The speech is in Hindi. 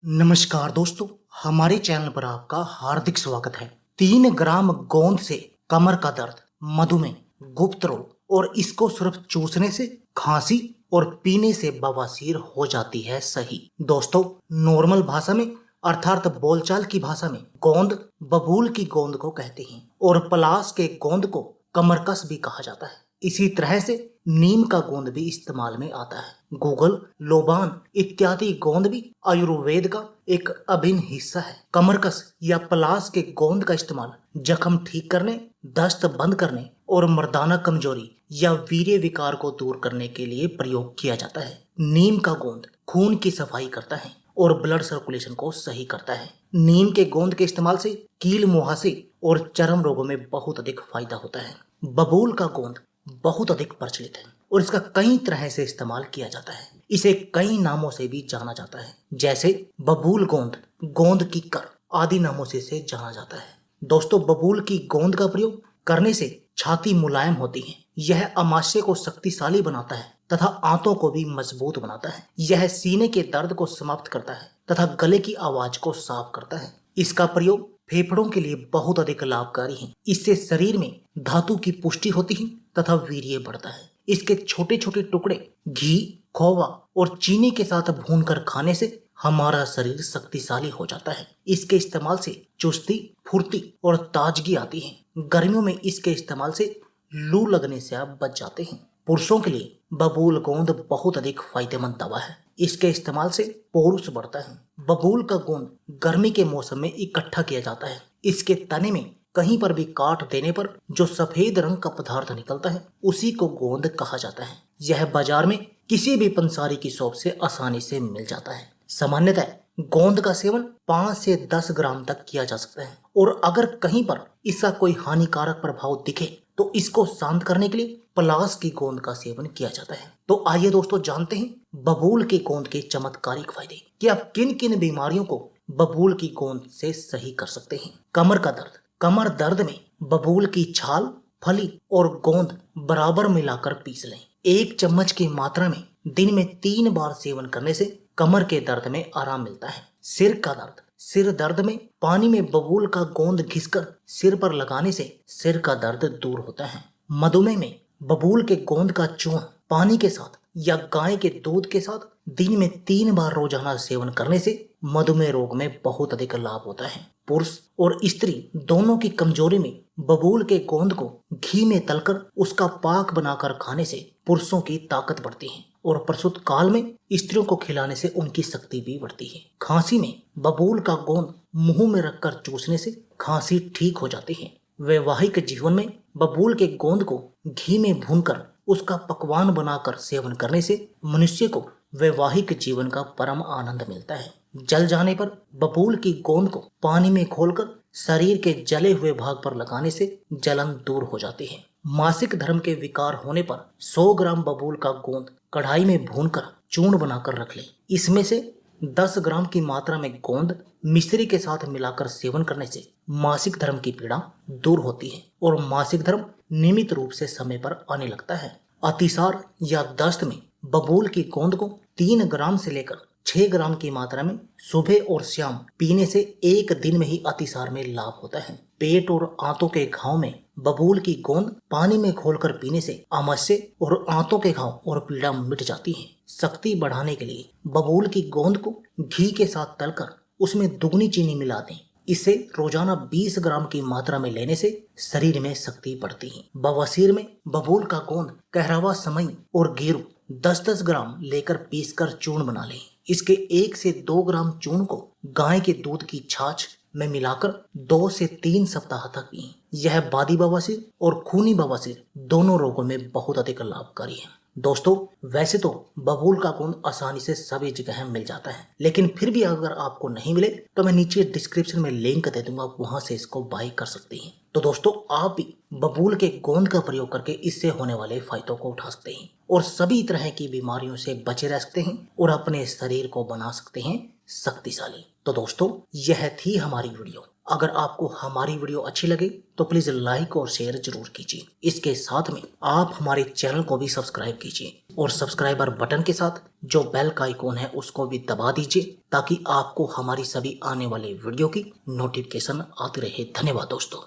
नमस्कार दोस्तों, हमारे चैनल पर आपका हार्दिक स्वागत है। 3 ग्राम गोंद से कमर का दर्द, मधुमेह, गुप्त रोग और इसको सिर्फ चूसने से खांसी और पीने से बवासीर हो जाती है सही। दोस्तों, नॉर्मल भाषा में अर्थात बोलचाल की भाषा में गोंद बबूल की गोंद को कहते हैं और पलाश के गोंद को कमरकस भी कहा जाता है। इसी तरह से नीम का गोंद भी इस्तेमाल में आता है। गूगल, लोबान इत्यादि गोंद भी आयुर्वेद का एक अभिन्न हिस्सा है। कमरकस या पलाश के गोंद का इस्तेमाल जख्म ठीक करने, दस्त बंद करने और मर्दाना कमजोरी या वीर्य विकार को दूर करने के लिए प्रयोग किया जाता है। नीम का गोंद खून की सफाई करता है और ब्लड सर्कुलेशन को सही करता है। नीम के गोंद के इस्तेमाल से कील मुहासे और चर्म रोगों में बहुत अधिक फायदा होता है। बबूल का गोंद बहुत अधिक प्रचलित है और इसका कई तरह से इस्तेमाल किया जाता है। इसे कई नामों से भी जाना जाता है, जैसे बबूल गोंद, गोंद की कर आदि नामों से इसे जाना जाता है। दोस्तों, बबूल की गोंद का प्रयोग करने से छाती मुलायम होती है। यह आमाशय को शक्तिशाली बनाता है तथा आंतों को भी मजबूत बनाता है। यह सीने के दर्द को समाप्त करता है तथा गले की आवाज को साफ करता है। इसका प्रयोग फेफड़ों के लिए बहुत अधिक लाभकारी है। इससे शरीर में धातु की पुष्टि होती है तथा वीर्य बढ़ता है। इसके छोटे छोटे टुकड़े घी, खोवा और चीनी के साथ भूनकर खाने से हमारा शरीर शक्तिशाली हो जाता है। इसके इस्तेमाल से चुस्ती, फुर्ती और ताजगी आती है। गर्मियों में इसके इस्तेमाल से लू लगने से आप बच जाते हैं। पुरुषों के लिए बबूल गोंद बहुत अधिक फायदेमंद दवा है। इसके इस्तेमाल से पौरुष बढ़ता है। बबूल का गोंद गर्मी के मौसम में इकट्ठा किया जाता है। इसके तने में कहीं पर भी काट देने पर जो सफेद रंग का पदार्थ निकलता है उसी को गोंद कहा जाता है। यह बाजार में किसी भी पंसारी की शॉप से आसानी से मिल जाता है। सामान्यतः गोंद का सेवन 5 से 10 ग्राम तक किया जा सकता है और अगर कहीं पर इसका कोई हानिकारक प्रभाव दिखे तो इसको शांत करने के लिए पलाश की गोंद का सेवन किया जाता है। तो आइए दोस्तों, जानते हैं बबूल की गोंद के चमत्कारिक फायदे कि आप किन किन बीमारियों को बबूल की गोंद से सही कर सकते हैं। कमर का दर्द। कमर दर्द में बबूल की छाल, फली और गोंद बराबर मिलाकर पीस लें। 1 चम्मच की मात्रा में दिन में 3 बार सेवन करने से कमर के दर्द में आराम मिलता है। सिर का दर्द। सिर दर्द में पानी में बबूल का गोंद घिसकर सिर पर लगाने से सिर का दर्द दूर होता है। मधुमेह में बबूल के गोंद का चूर्ण पानी के साथ या गाय के दूध के साथ दिन में 3 बार रोजाना सेवन करने से मधुमेह रोग में बहुत अधिक लाभ होता है। पुरुष और स्त्री दोनों की कमजोरी में बबूल के गोंद को घी में तलकर उसका पाक बनाकर खाने से पुरुषों की ताकत बढ़ती है और प्रसूत काल में स्त्रियों को खिलाने से उनकी शक्ति भी बढ़ती है। खांसी में बबूल का गोंद मुंह में रखकर चूसने से खांसी ठीक हो जाती है। वैवाहिक जीवन में बबूल के गोंद को घी में भूनकर उसका पकवान बनाकर सेवन करने से मनुष्य को वैवाहिक जीवन का परम आनंद मिलता है। जल जाने पर बबूल की गोंद को पानी में घोलकर शरीर के जले हुए भाग पर लगाने से जलन दूर हो जाती है। मासिक धर्म के विकार होने पर 100 ग्राम बबूल का गोंद कढ़ाई में भूनकर चूर्ण बनाकर रख लें। इसमें से 10 ग्राम की मात्रा में गोंद मिश्री के साथ मिलाकर सेवन करने से मासिक धर्म की पीड़ा दूर होती है और मासिक धर्म नियमित रूप से समय पर आने लगता है। अतिसार या दस्त में बबूल की गोंद को 3 ग्राम से लेकर 6 ग्राम की मात्रा में सुबह और शाम पीने से 1 दिन में ही अतिसार में लाभ होता है। पेट और आंतों के घाव में बबूल की गोंद पानी में घोलकर पीने से आमाशय और आंतों के घाव और पीड़ा मिट जाती है। शक्ति बढ़ाने के लिए बबूल की गोंद को घी के साथ तलकर उसमें दुगनी चीनी मिला दें। इसे रोजाना 20 ग्राम की मात्रा में लेने से शरीर में शक्ति बढ़ती है। बवासीर में बबूल का गोंद, कहरावा, समई और गेरू 10-10 ग्राम लेकर पीसकर चूर्ण बना लें। इसके 1 से 2 ग्राम चूर्ण को गाय के दूध की छाछ में मिलाकर 2 से 3 सप्ताह तक पिएं। यह बादी बवासीर और खूनी बवासीर दोनों रोगों में बहुत अधिक लाभकारी है। दोस्तों, वैसे तो बबूल का गोंद आसानी से सभी जगह मिल जाता है, लेकिन फिर भी अगर आपको नहीं मिले तो मैं नीचे डिस्क्रिप्शन में लिंक दे दूंगा, वहां से इसको बाय कर सकते हैं। तो दोस्तों, आप भी बबूल के गोंद का प्रयोग करके इससे होने वाले फायदों को उठा सकते हैं और सभी तरह की बीमारियों से बचे रह सकते हैं और अपने शरीर को बना सकते हैं शक्तिशाली। तो दोस्तों, यह थी हमारी वीडियो। अगर आपको हमारी वीडियो अच्छी लगे तो प्लीज लाइक और शेयर जरूर कीजिए। इसके साथ में आप हमारे चैनल को भी सब्सक्राइब कीजिए और सब्सक्राइबर बटन के साथ जो बेल का आइकॉन है उसको भी दबा दीजिए ताकि आपको हमारी सभी आने वाले वीडियो की नोटिफिकेशन आती रहे। धन्यवाद दोस्तों।